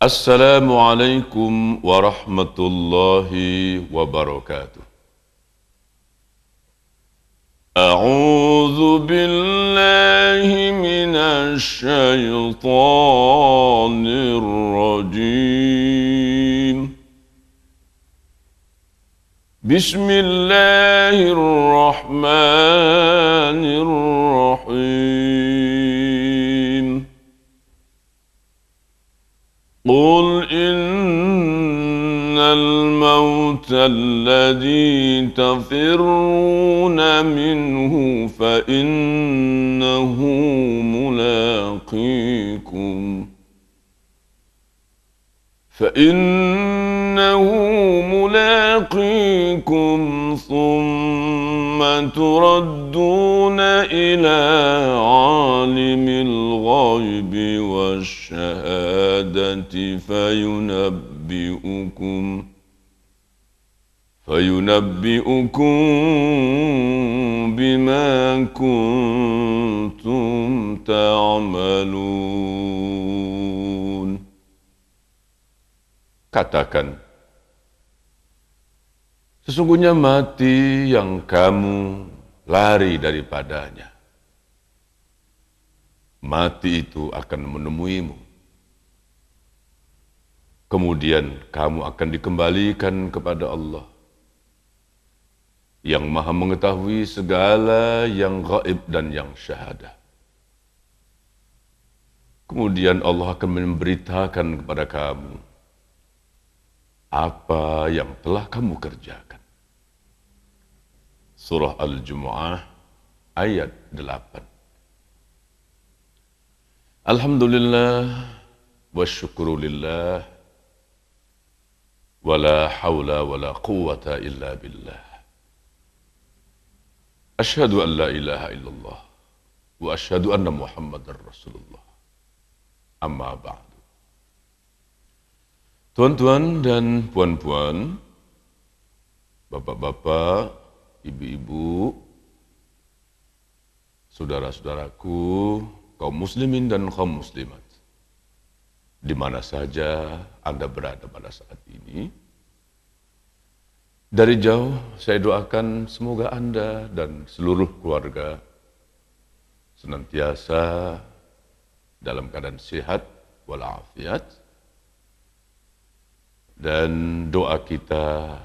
Assalamualaikum warahmatullahi wabarakatuh. A'udzu billahi minasy syaithanir rajim. Bismillahirrahmanirrahim. قل إن الموت الذي تفرون منه فإنه ملاقيكم ثم تردون إلى عالم الغيب والشهادة فينبئكم بما كنتم تعملون. Katakan, sesungguhnya mati yang kamu lari daripadanya, mati itu akan menemuimu. Kemudian kamu akan dikembalikan kepada Allah yang Maha mengetahui segala yang gaib dan yang syahadah. Kemudian Allah akan memberitakan kepada kamu apa yang telah kamu kerjakan. Surah Al-Jumu'ah ayat 8. Alhamdulillah wa syukurulillah wa la hawla wa la quwwata illa billah. Asyhadu an la ilaha illallah wa asyhadu anna Muhammadar Rasulullah. Amma ba'du. Tuan-tuan dan puan-puan, bapak-bapak, ibu-ibu, saudara-saudaraku, kaum muslimin dan kaum muslimat, di mana saja Anda berada pada saat ini, dari jauh saya doakan semoga Anda dan seluruh keluarga senantiasa dalam keadaan sehat walafiat. Dan doa kita,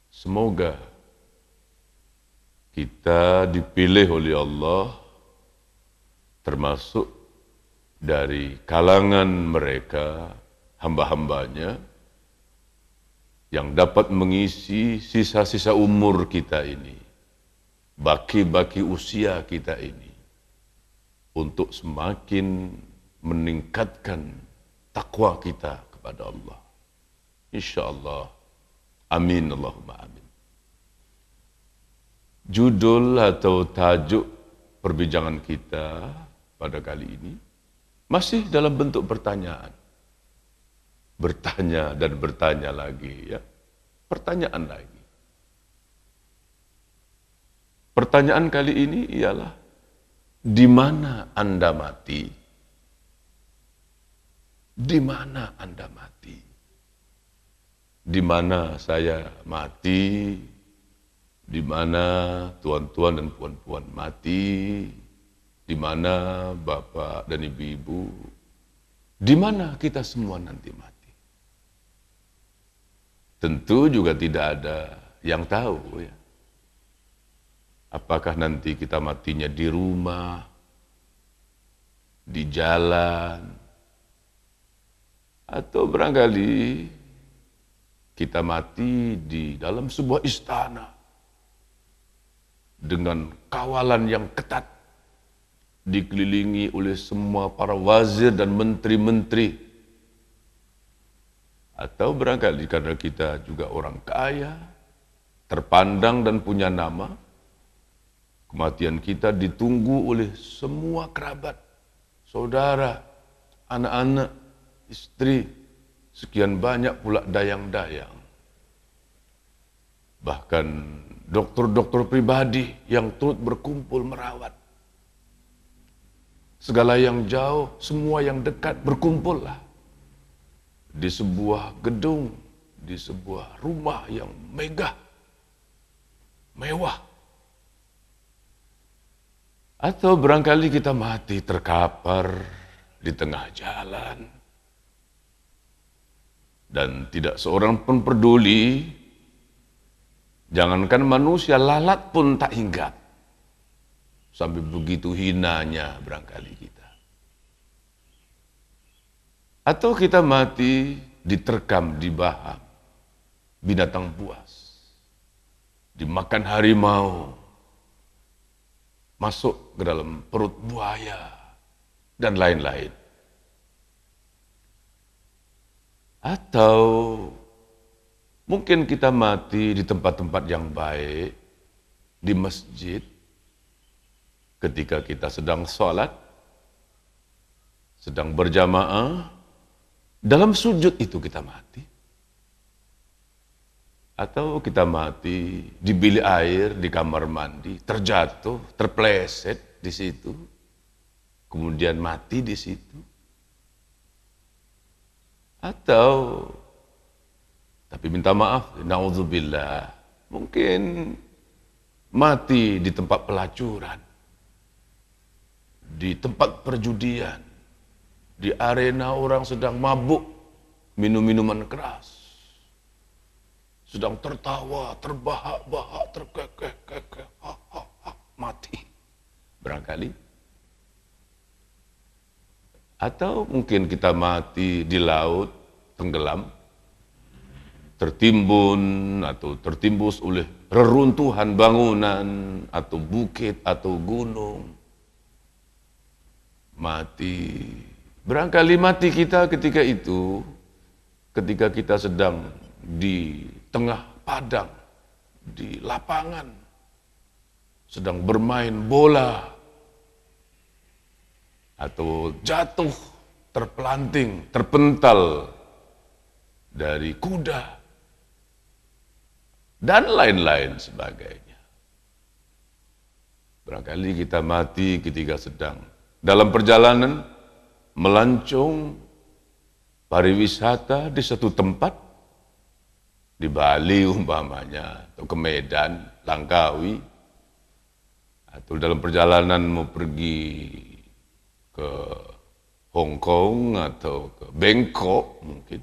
semoga kita dipilih oleh Allah termasuk dari kalangan mereka, hamba-hambanya, yang dapat mengisi sisa-sisa umur kita ini, baki-baki usia kita ini, untuk semakin meningkatkan takwa kita kepada Allah. InsyaAllah. Amin. Allahumma amin. Judul atau tajuk perbincangan kita pada kali ini masih dalam bentuk pertanyaan. Bertanya dan bertanya lagi, ya. Pertanyaan lagi. Pertanyaan kali ini ialah, di mana Anda mati? Di mana Anda mati? Di mana saya mati, di mana tuan-tuan dan puan-puan mati, di mana bapak dan ibu-ibu, di mana kita semua nanti mati. Tentu juga tidak ada yang tahu, ya. Apakah nanti kita matinya di rumah, di jalan, atau barangkali kita mati di dalam sebuah istana dengan kawalan yang ketat, dikelilingi oleh semua para wazir dan menteri-menteri. Atau barangkali karena kita juga orang kaya, terpandang dan punya nama, kematian kita ditunggu oleh semua kerabat, saudara, anak-anak, istri, sekian banyak pula dayang-dayang. Bahkan dokter-dokter pribadi yang turut berkumpul merawat. Segala yang jauh, semua yang dekat berkumpullah di sebuah gedung, di sebuah rumah yang megah, mewah. Atau barangkali kita mati terkapar di tengah jalan. Dan tidak seorang pun peduli, jangankan manusia, lalat pun tak hinggap. Sampai begitu hinanya barangkali kita. Atau kita mati diterkam di bahang, binatang buas, dimakan harimau, masuk ke dalam perut buaya, dan lain-lain. Atau mungkin kita mati di tempat-tempat yang baik, di masjid, ketika kita sedang sholat, sedang berjamaah, dalam sujud itu kita mati. Atau kita mati di bilik air, di kamar mandi, terjatuh, terpleset di situ, kemudian mati di situ. Atau, tapi minta maaf, naudzubillah, mungkin mati di tempat pelacuran, di tempat perjudian, di arena orang sedang mabuk, minum minuman keras, sedang tertawa, terbahak-bahak, terkekeh-kekeh, mati. Barangkali. Atau mungkin kita mati di laut, tenggelam, tertimbun atau tertimbus oleh reruntuhan bangunan, atau bukit, atau gunung. Mati. Barangkali mati kita ketika itu, ketika kita sedang di tengah padang, di lapangan, sedang bermain bola, atau jatuh, terpelanting, terpental dari kuda, dan lain-lain sebagainya. Barangkali kita mati ketika sedang dalam perjalanan melancong pariwisata di satu tempat, di Bali umpamanya, atau ke Medan, Langkawi, atau dalam perjalanan mau pergi ke Hong Kong atau ke Bangkok mungkin.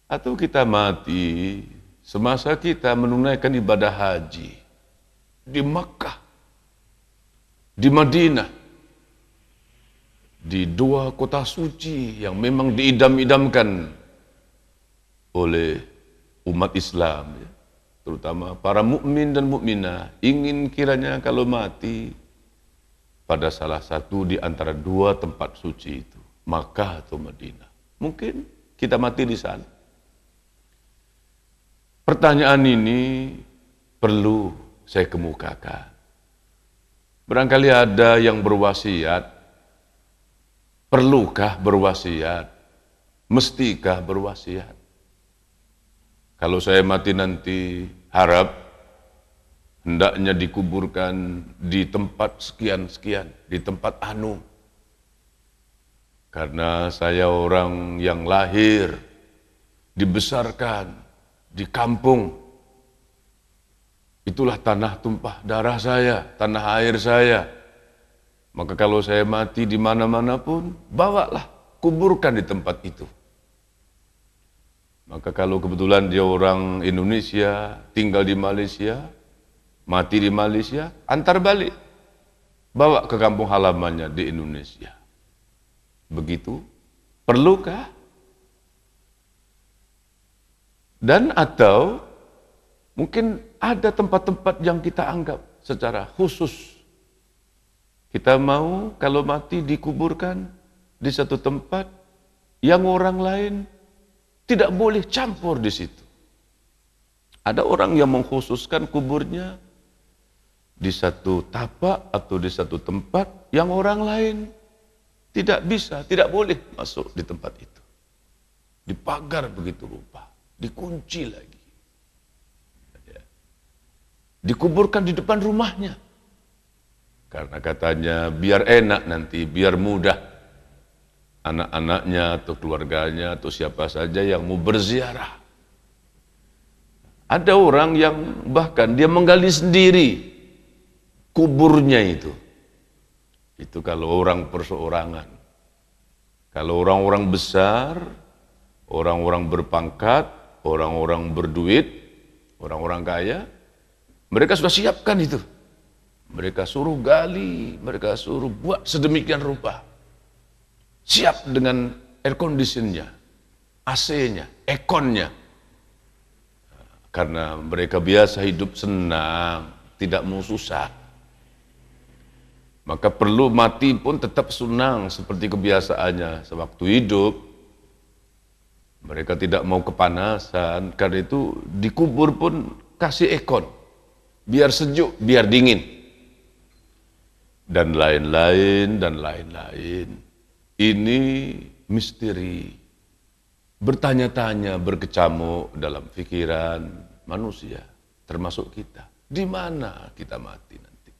Atau kita mati semasa kita menunaikan ibadah haji di Makkah, di Madinah, di dua kota suci yang memang diidam-idamkan oleh umat Islam, ya, terutama para mukmin dan mukminah, ingin kiranya kalau mati pada salah satu di antara dua tempat suci itu, Makkah atau Madinah. Mungkin kita mati di sana. Pertanyaan ini perlu saya kemukakan. Barangkali ada yang berwasiat, perlukah berwasiat, mestikah berwasiat? Kalau saya mati nanti, harap hendaknya dikuburkan di tempat sekian-sekian, di tempat anu. Karena saya orang yang lahir, dibesarkan di kampung. Itulah tanah tumpah darah saya, tanah air saya. Maka kalau saya mati di mana-mana pun, bawalah, kuburkan di tempat itu. Maka kalau kebetulan dia orang Indonesia, tinggal di Malaysia, mati di Malaysia, antar balik. Bawa ke kampung halamannya di Indonesia. Begitu? Perlukah? Dan atau mungkin ada tempat-tempat yang kita anggap secara khusus. Kita mau kalau mati dikuburkan di satu tempat yang orang lain tidak boleh campur di situ. Ada orang yang mengkhususkan kuburnya di satu tapak atau di satu tempat yang orang lain tidak bisa, tidak boleh masuk di tempat itu. Dipagar begitu rupa, dikunci lagi. Dikuburkan di depan rumahnya. Karena katanya biar enak nanti, biar mudah. anak-anaknya atau keluarganya atau siapa saja yang mau berziarah. Ada orang yang bahkan dia menggali sendiri kuburnya itu. Itu kalau orang perseorangan. Kalau orang-orang besar, orang-orang berpangkat, orang-orang berduit, orang-orang kaya, mereka sudah siapkan itu. Mereka suruh gali, mereka suruh buat sedemikian rupa. Siap dengan air conditionnya, AC-nya, ekonnya. Karena mereka biasa hidup senang, tidak mau susah. Maka perlu mati pun tetap senang seperti kebiasaannya sewaktu hidup. Mereka tidak mau kepanasan, karena itu dikubur pun kasih ekon. Biar sejuk, biar dingin. Dan lain-lain, dan lain-lain. Ini misteri. Bertanya-tanya, berkecamuk dalam pikiran manusia, termasuk kita. Di mana kita mati nanti?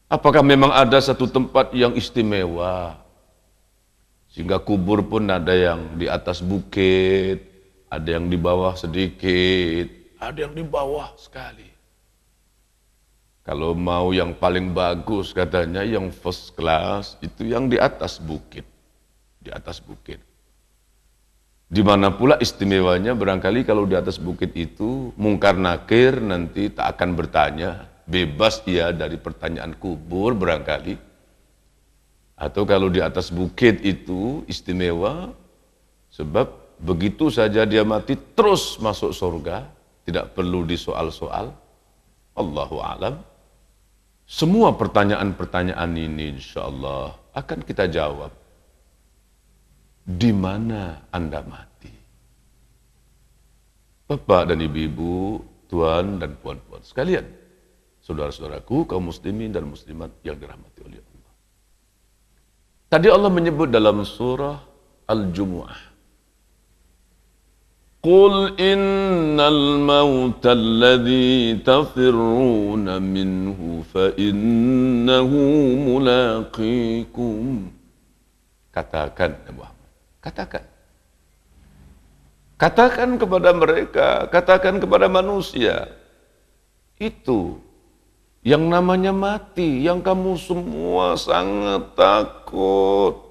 Apakah memang ada satu tempat yang istimewa? Sehingga kubur pun ada yang di atas bukit, ada yang di bawah sedikit, ada yang di bawah sekali. Kalau mau yang paling bagus katanya, yang first class, itu yang di atas bukit. Di atas bukit. Di mana pula istimewanya barangkali kalau di atas bukit itu mungkar nakir nanti tak akan bertanya, bebas ia dari pertanyaan kubur barangkali. Atau kalau di atas bukit itu istimewa sebab begitu saja dia mati terus masuk surga, tidak perlu disoal-soal. Allahu a'lam. Semua pertanyaan-pertanyaan ini insyaallah akan kita jawab. Di mana Anda mati? Bapak dan ibu-ibu, tuan dan puan-puan sekalian, saudara-saudaraku, kaum muslimin dan muslimat yang dirahmati oleh Allah. Tadi Allah menyebut dalam surah Al-Jumu'ah, Qul innal mauta alladhi tafirruna minhu fa innahu mulaqikum. Katakan ya Muhammad. Katakan kepada mereka, katakan kepada manusia, itu yang namanya mati, yang kamu semua sangat takut.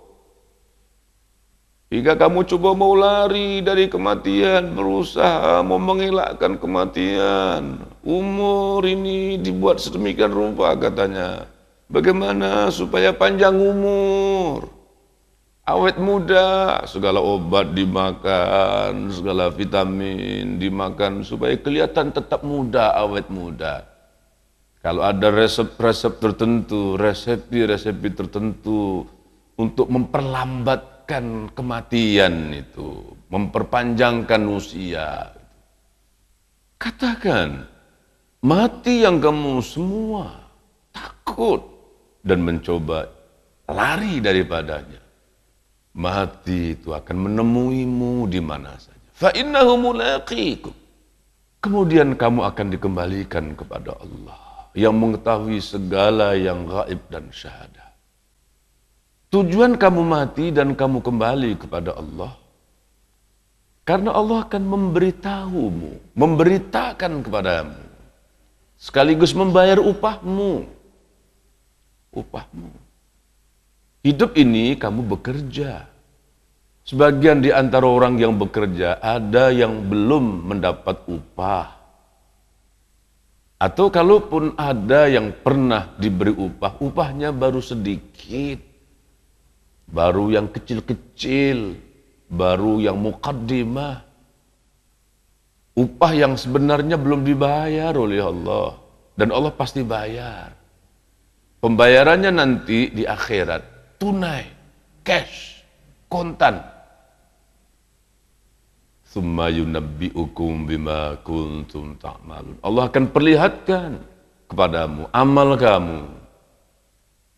Jika kamu coba mau lari dari kematian, berusaha mau mengelakkan kematian, umur ini dibuat sedemikian rupa katanya. Bagaimana supaya panjang umur? Awet muda, segala obat dimakan, segala vitamin dimakan supaya kelihatan tetap muda, awet muda. Kalau ada resep-resep tertentu, resepi-resepi tertentu untuk memperlambatkan kematian itu, memperpanjangkan usia. Katakan, mati yang kamu semua takut dan mencoba lari daripadanya. Mati itu akan menemuimu di mana saja. Fa innahu mulaqikum. Kemudian kamu akan dikembalikan kepada Allah yang mengetahui segala yang gaib dan syahadah. Tujuan kamu mati dan kamu kembali kepada Allah karena Allah akan memberitahumu, memberitakan kepadamu, sekaligus membayar upahmu. Upahmu. Hidup ini kamu bekerja. Sebagian di antara orang yang bekerja ada yang belum mendapat upah. Atau kalaupun ada yang pernah diberi upah, upahnya baru sedikit. Baru yang kecil-kecil, baru yang muqaddimah. Upah yang sebenarnya belum dibayar oleh Allah. Dan Allah pasti bayar. Pembayarannya nanti di akhirat. Tunai, cash, kontan. Tsumma yunabbi'ukum bima kuntum ta'malun. Allah akan perlihatkan kepadamu amal kamu.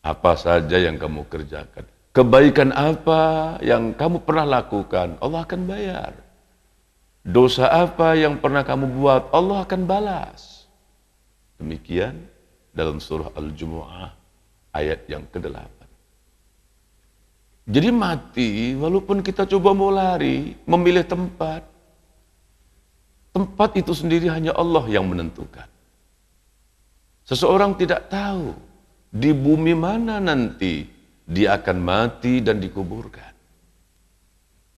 Apa saja yang kamu kerjakan. Kebaikan apa yang kamu pernah lakukan, Allah akan bayar. Dosa apa yang pernah kamu buat, Allah akan balas. Demikian dalam surah Al-Jumu'ah ayat yang ke-8. Jadi mati, walaupun kita coba mau lari, memilih tempat, tempat itu sendiri hanya Allah yang menentukan. Seseorang tidak tahu di bumi mana nanti dia akan mati dan dikuburkan.